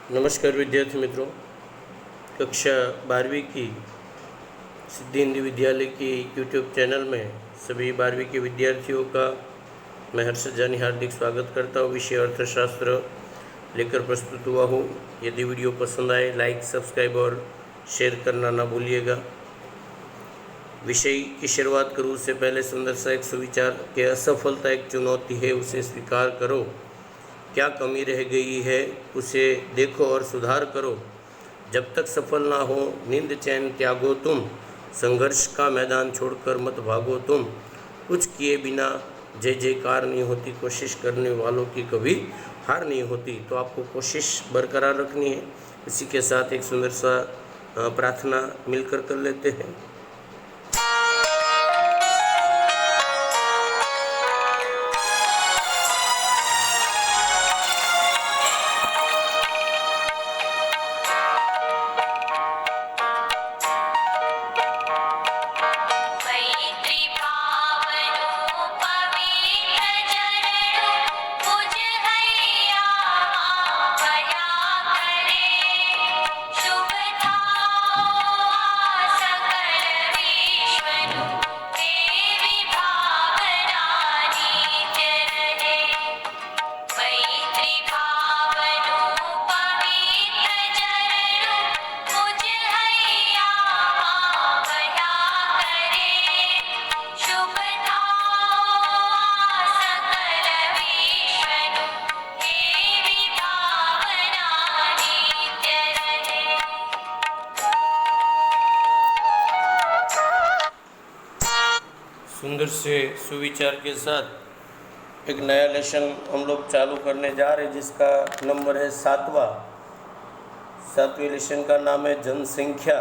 नमस्कार विद्यार्थी मित्रों। कक्षा 12वीं की सिद्धि हिंदी विद्यालय की यूट्यूब चैनल में सभी 12वीं के विद्यार्थियों का मैं हर्षद जानी हार्दिक स्वागत करता हूँ। विषय अर्थशास्त्र लेकर प्रस्तुत हुआ हूँ। यदि वीडियो पसंद आए लाइक, सब्सक्राइब और शेयर करना ना भूलिएगा। विषय की शुरुआत करूँ उससे पहले सुंदर सा एक सुविचार कि असफलता एक चुनौती है, उसे स्वीकार करो। क्या कमी रह गई है उसे देखो और सुधार करो। जब तक सफल ना हो नींद चैन त्यागो तुम, संघर्ष का मैदान छोड़कर मत भागो तुम। कुछ किए बिना जय जयकार नहीं होती, कोशिश करने वालों की कभी हार नहीं होती। तो आपको कोशिश बरकरार रखनी है। इसी के साथ एक सुंदर सा प्रार्थना मिलकर कर लेते हैं। सुंदर से सुविचार के साथ एक नया लेसन हम लोग चालू करने जा रहे हैं, जिसका नंबर है 7वां लेसन का नाम है जनसंख्या।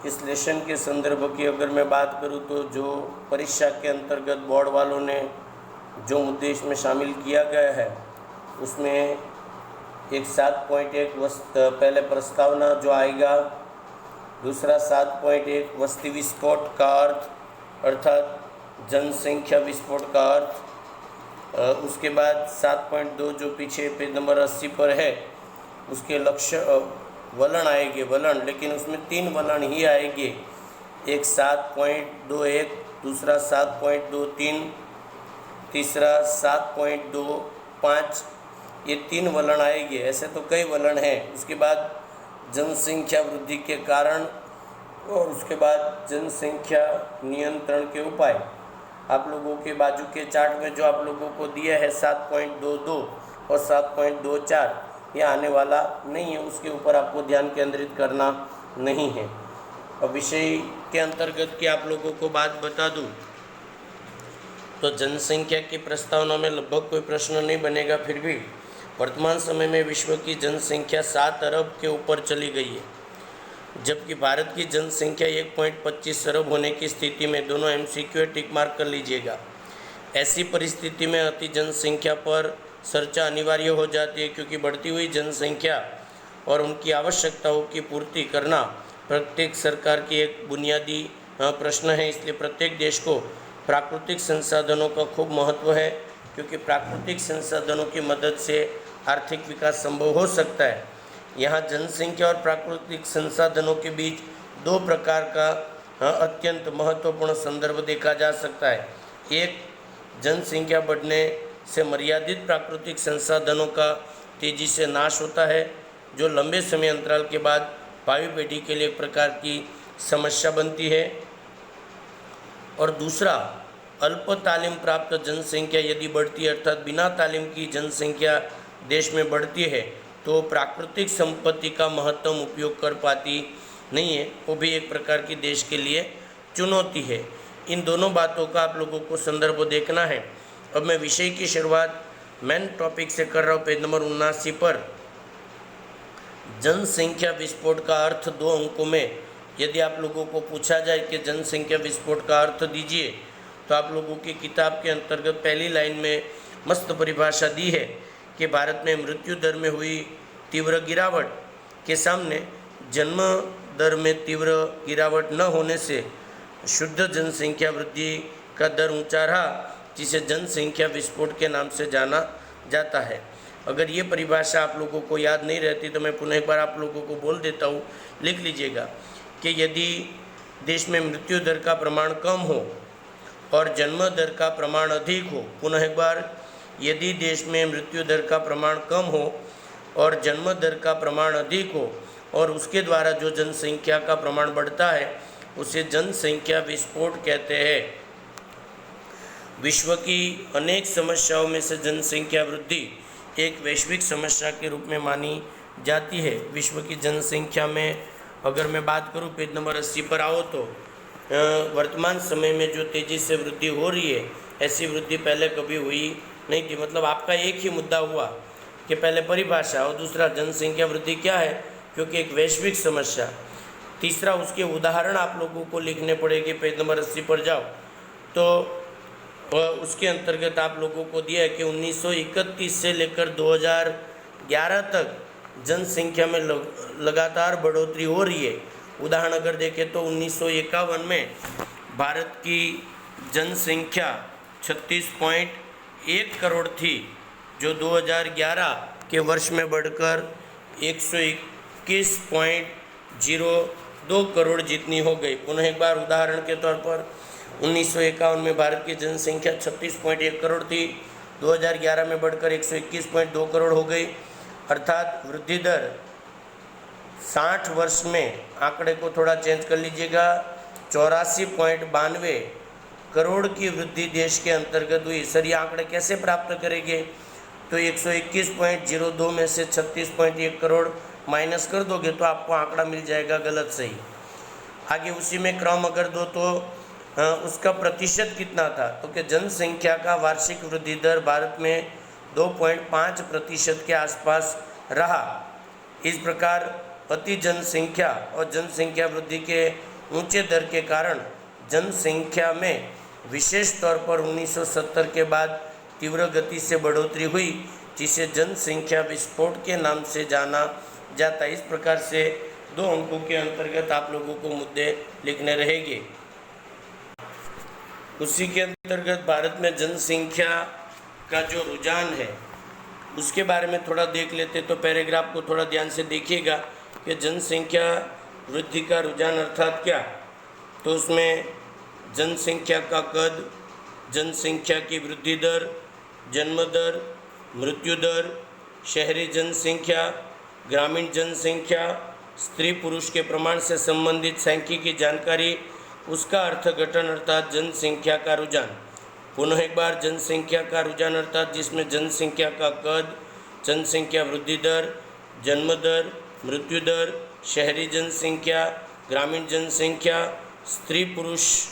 इस लेसन के संदर्भ की अगर मैं बात करूं तो जो परीक्षा के अंतर्गत बोर्ड वालों ने जो मुद्दे इसमें शामिल किया गया है उसमें एक 7.1 पहले प्रस्तावना जो आएगा, दूसरा 7.1 वस्ती विस्फोट का अर्थ अर्थात जनसंख्या विस्फोट का अर्थ। उसके बाद 7.2 जो पीछे पेज नंबर 80 पर है उसके लक्ष्य वलन आएंगे, वलन, लेकिन उसमें 3 वलन ही आएंगे। एक 7.21, दूसरा 7.23, तीसरा 7.25, ये 3 वलन आएंगे। ऐसे तो कई वलन हैं। उसके बाद जनसंख्या वृद्धि के कारण और उसके बाद जनसंख्या नियंत्रण के उपाय। आप लोगों के बाजू के चार्ट में जो आप लोगों को दिया है 7.22 और 7.24, ये आने वाला नहीं है, उसके ऊपर आपको ध्यान केंद्रित करना नहीं है। और विषय के अंतर्गत की आप लोगों को बात बता दूं तो जनसंख्या की प्रस्तावना में लगभग कोई प्रश्न नहीं बनेगा। फिर भी वर्तमान समय में विश्व की जनसंख्या 7 अरब के ऊपर चली गई है, जबकि भारत की जनसंख्या 1.25 अरब होने की स्थिति में। दोनों MCQ टिक मार्क कर लीजिएगा। ऐसी परिस्थिति में अति जनसंख्या पर चर्चा अनिवार्य हो जाती है, क्योंकि बढ़ती हुई जनसंख्या और उनकी आवश्यकताओं की पूर्ति करना प्रत्येक सरकार की एक बुनियादी प्रश्न है। इसलिए प्रत्येक देश को प्राकृतिक संसाधनों का खूब महत्व है, क्योंकि प्राकृतिक संसाधनों की मदद से आर्थिक विकास संभव हो सकता है। यहाँ जनसंख्या और प्राकृतिक संसाधनों के बीच 2 प्रकार का अत्यंत महत्वपूर्ण संदर्भ देखा जा सकता है। एक, जनसंख्या बढ़ने से मर्यादित प्राकृतिक संसाधनों का तेज़ी से नाश होता है, जो लंबे समय अंतराल के बाद भावी पीढ़ी के लिए एक प्रकार की समस्या बनती है। और दूसरा, अल्प तालीम प्राप्त जनसंख्या यदि बढ़ती है, अर्थात बिना तालीम की जनसंख्या देश में बढ़ती है, तो प्राकृतिक संपत्ति का महत्तम उपयोग कर पाती नहीं है। वो भी एक प्रकार की देश के लिए चुनौती है। इन दोनों बातों का आप लोगों को संदर्भ देखना है। अब मैं विषय की शुरुआत मेन टॉपिक से कर रहा हूँ, पेज नंबर 79 पर। जनसंख्या विस्फोट का अर्थ 2 अंकों में यदि आप लोगों को पूछा जाए कि जनसंख्या विस्फोट का अर्थ दीजिए, तो आप लोगों की किताब के अंतर्गत पहली लाइन में मस्त परिभाषा दी है कि भारत में मृत्यु दर में हुई तीव्र गिरावट के सामने जन्म दर में तीव्र गिरावट न होने से शुद्ध जनसंख्या वृद्धि का दर ऊंचा रहा, जिसे जनसंख्या विस्फोट के नाम से जाना जाता है। अगर ये परिभाषा आप लोगों को याद नहीं रहती तो मैं पुनः एक बार आप लोगों को बोल देता हूँ, लिख लीजिएगा कि यदि देश में मृत्यु दर का प्रमाण कम हो और जन्म दर का प्रमाण अधिक हो, पुनः एक बार, यदि देश में मृत्यु दर का प्रमाण कम हो और जन्म दर का प्रमाण अधिक हो और उसके द्वारा जो जनसंख्या का प्रमाण बढ़ता है उसे जनसंख्या विस्फोट कहते हैं। विश्व की अनेक समस्याओं में से जनसंख्या वृद्धि एक वैश्विक समस्या के रूप में मानी जाती है। विश्व की जनसंख्या में अगर मैं बात करूं, पेज नंबर 80 पर आओ, तो वर्तमान समय में जो तेज़ी से वृद्धि हो रही है, ऐसी वृद्धि पहले कभी हुई नहीं थी। मतलब आपका एक ही मुद्दा हुआ कि पहले परिभाषा और दूसरा जनसंख्या वृद्धि क्या है, क्योंकि एक वैश्विक समस्या। तीसरा उसके उदाहरण आप लोगों को लिखने पड़ेंगे। पेज नंबर 80 पर जाओ तो उसके अंतर्गत आप लोगों को दिया है कि 1931 से लेकर 2011 तक जनसंख्या में लगातार बढ़ोतरी हो रही है। उदाहरण अगर देखें तो 1951 में भारत की जनसंख्या 36.1 करोड़ थी, जो 2011 के वर्ष में बढ़कर 121.02 करोड़ जितनी हो गई। पुनः एक बार उदाहरण के तौर पर 1951 में भारत की जनसंख्या 36.1 करोड़ थी, 2011 में बढ़कर 121.2 करोड़ हो गई। अर्थात वृद्धि दर 60 वर्ष में, आंकड़े को थोड़ा चेंज कर लीजिएगा, 84.92 करोड़ की वृद्धि देश के अंतर्गत हुई। सर ये आंकड़े कैसे प्राप्त करेंगे? तो 121.02 में से 36.1 करोड़ माइनस कर दोगे तो आपको आंकड़ा मिल जाएगा गलत सही। आगे उसी में क्रम अगर दो तो उसका प्रतिशत कितना था, तो कि जनसंख्या का वार्षिक वृद्धि दर भारत में 2.5% के आसपास रहा। इस प्रकार अति जनसंख्या और जनसंख्या वृद्धि के ऊंचे दर के कारण जनसंख्या में विशेष तौर पर 1970 के बाद तीव्र गति से बढ़ोतरी हुई, जिसे जनसंख्या विस्फोट के नाम से जाना जाता है। इस प्रकार से 2 अंकों के अंतर्गत आप लोगों को मुद्दे लिखने रहेंगे। उसी के अंतर्गत भारत में जनसंख्या का जो रुझान है उसके बारे में थोड़ा देख लेते। तो पैराग्राफ को थोड़ा ध्यान से देखिएगा कि जनसंख्या वृद्धि का रुझान अर्थात क्या। तो उसमें जनसंख्या का कद, जनसंख्या की वृद्धि दर, जन्म दर, मृत्यु दर, शहरी जनसंख्या, ग्रामीण जनसंख्या, स्त्री पुरुष के प्रमाण से संबंधित सांख्यिकी जानकारी, उसका अर्थघटन अर्थात जनसंख्या का रुझान। पुनः एक बार, जनसंख्या का रुझान अर्थात जिसमें जनसंख्या का कद, जनसंख्या वृद्धि दर, जन्म दर, मृत्यु दर, शहरी जनसंख्या, ग्रामीण जनसंख्या, स्त्री पुरुष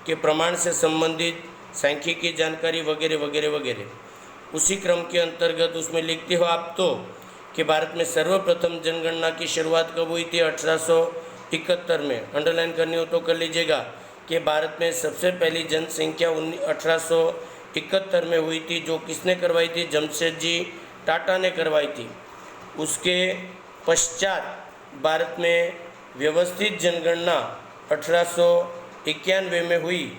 के प्रमाण से संबंधित सांख्यिकी जानकारी वगैरह वगैरह वगैरह। उसी क्रम के अंतर्गत उसमें लिखते हो आप तो कि भारत में सर्वप्रथम जनगणना की शुरुआत कब हुई थी? 1871 में। अंडरलाइन करनी हो तो कर लीजिएगा कि भारत में सबसे पहली जनसंख्या 1871 में हुई थी, जो किसने करवाई थी? जमशेद जी टाटा ने करवाई थी। उसके पश्चात भारत में व्यवस्थित जनगणना 1891 में हुई।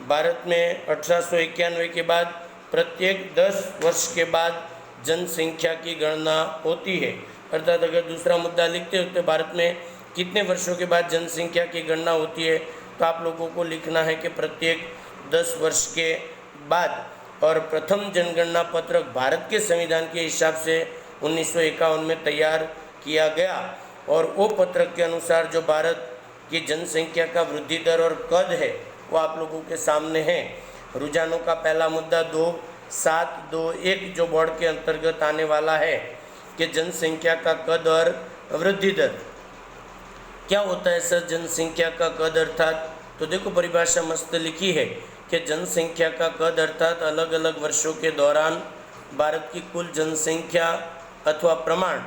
भारत में 1891 के बाद प्रत्येक 10 वर्ष के बाद जनसंख्या की गणना होती है। अर्थात अगर दूसरा मुद्दा लिखते हो तो भारत में कितने वर्षों के बाद जनसंख्या की गणना होती है, तो आप लोगों को लिखना है कि प्रत्येक 10 वर्ष के बाद। और प्रथम जनगणना पत्रक भारत के संविधान के हिसाब से 1951 में तैयार किया गया और वो पत्रक के अनुसार जो भारत की जनसंख्या का वृद्धि दर और कद है वो आप लोगों के सामने है। रुझानों का पहला मुद्दा 2721 जो बोर्ड के अंतर्गत आने वाला है कि जनसंख्या का कद और वृद्धि दर क्या होता है। सर जनसंख्या का कद अर्थात, तो देखो परिभाषा मस्त लिखी है कि जनसंख्या का कद अर्थात अलग अलग वर्षों के दौरान भारत की कुल जनसंख्या अथवा प्रमाण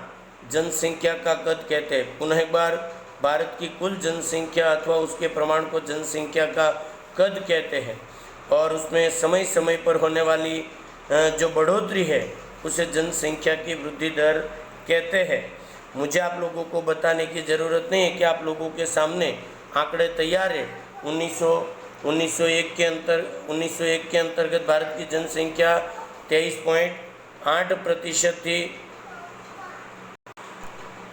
जनसंख्या का कद कहते हैं। पुनः एक बार, भारत की कुल जनसंख्या अथवा उसके प्रमाण को जनसंख्या का कद कहते हैं और उसमें समय समय पर होने वाली जो बढ़ोतरी है उसे जनसंख्या की वृद्धि दर कहते हैं। मुझे आप लोगों को बताने की ज़रूरत नहीं है कि आप लोगों के सामने आंकड़े तैयार है। 1901 के अंतर्गत भारत की जनसंख्या 8% थी।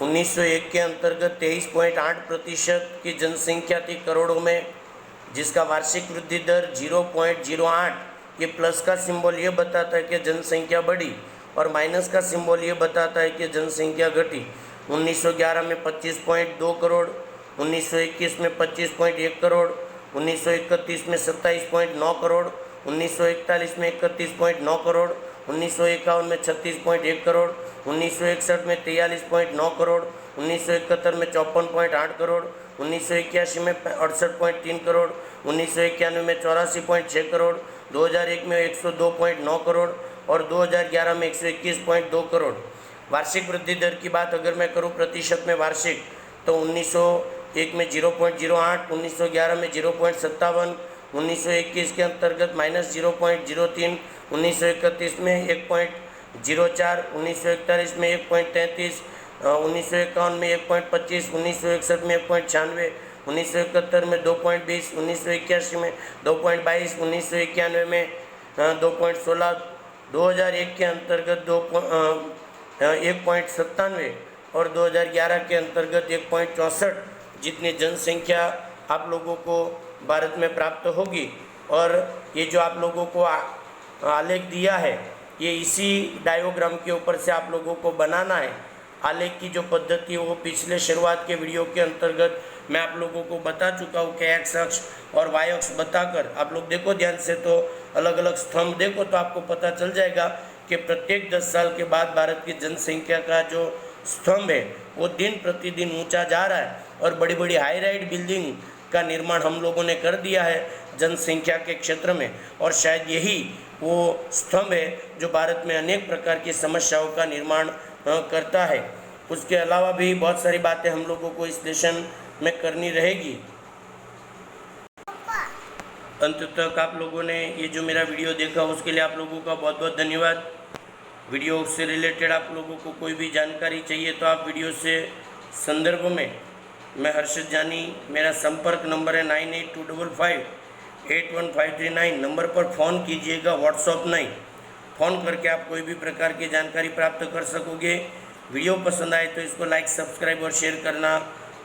1901 के अंतर्गत 23.8% की जनसंख्या थी करोड़ों में, जिसका वार्षिक वृद्धि दर 0.08, ये प्लस का सिंबल ये बताता है कि जनसंख्या बढ़ी और माइनस का सिंबल ये बताता है कि जनसंख्या घटी। 1911 में 25.2 करोड़, 1921 में 25.1 करोड़, 1931 में 27.9 करोड़, 1941 में 31.9 करोड़, 1951 में 36.1 करोड़, 1961 में 43.9 करोड़, 1971 में 54.8 करोड़, 1981 में 68.3 करोड़, 1991 में 84.6 करोड़, 2001 में 102.9 करोड़ और 2011 में 121.2 करोड़। वार्षिक वृद्धि दर की बात अगर मैं करूं प्रतिशत में वार्षिक, तो 1901 में 0.08, 1911 में 0.57, 1921 के अंतर्गत -0.03, 1931 में 1.04, 1941 में 1.33, 1951 में 1.25, 1961 में 1.96, 1971 में 2.20, 1981 में 2.22, 1991 में 2.16, 2001 के अंतर्गत 1.97 और 2011 के अंतर्गत 1.64 जितनी जनसंख्या आप लोगों को भारत में प्राप्त होगी। और ये जो आप लोगों को आलेख दिया है, ये इसी डायोग्राम के ऊपर से आप लोगों को बनाना है। आलेख की जो पद्धति है वो पिछले शुरुआत के वीडियो के अंतर्गत मैं आप लोगों को बता चुका हूँ कि एक्स अक्ष और वाई अक्ष बताकर आप लोग देखो ध्यान से, तो अलग अलग स्तंभ देखो तो आपको पता चल जाएगा कि प्रत्येक 10 साल के बाद भारत की जनसंख्या का जो स्तंभ है वो दिन प्रतिदिन ऊंचा जा रहा है और बड़ी बड़ी हाई राइड बिल्डिंग का निर्माण हम लोगों ने कर दिया है जनसंख्या के क्षेत्र में, और शायद यही वो स्तंभ है जो भारत में अनेक प्रकार की समस्याओं का निर्माण करता है। उसके अलावा भी बहुत सारी बातें हम लोगों को इस लेसन में करनी रहेगी। अंत तक आप लोगों ने ये जो मेरा वीडियो देखा उसके लिए आप लोगों का बहुत बहुत धन्यवाद। वीडियो से रिलेटेड आप लोगों को कोई भी जानकारी चाहिए तो आप वीडियो से संदर्भ में मैं हर्षद जानी, मेरा संपर्क नंबर है 9825581539 नंबर पर फ़ोन कीजिएगा, व्हाट्सअप नहीं। फ़ोन करके आप कोई भी प्रकार की जानकारी प्राप्त कर सकोगे। वीडियो पसंद आए तो इसको लाइक, सब्सक्राइब और शेयर करना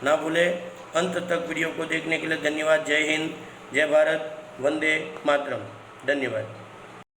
ना भूलें। अंत तक वीडियो को देखने के लिए धन्यवाद। जय हिंद, जय भारत, वंदे मातरम। धन्यवाद।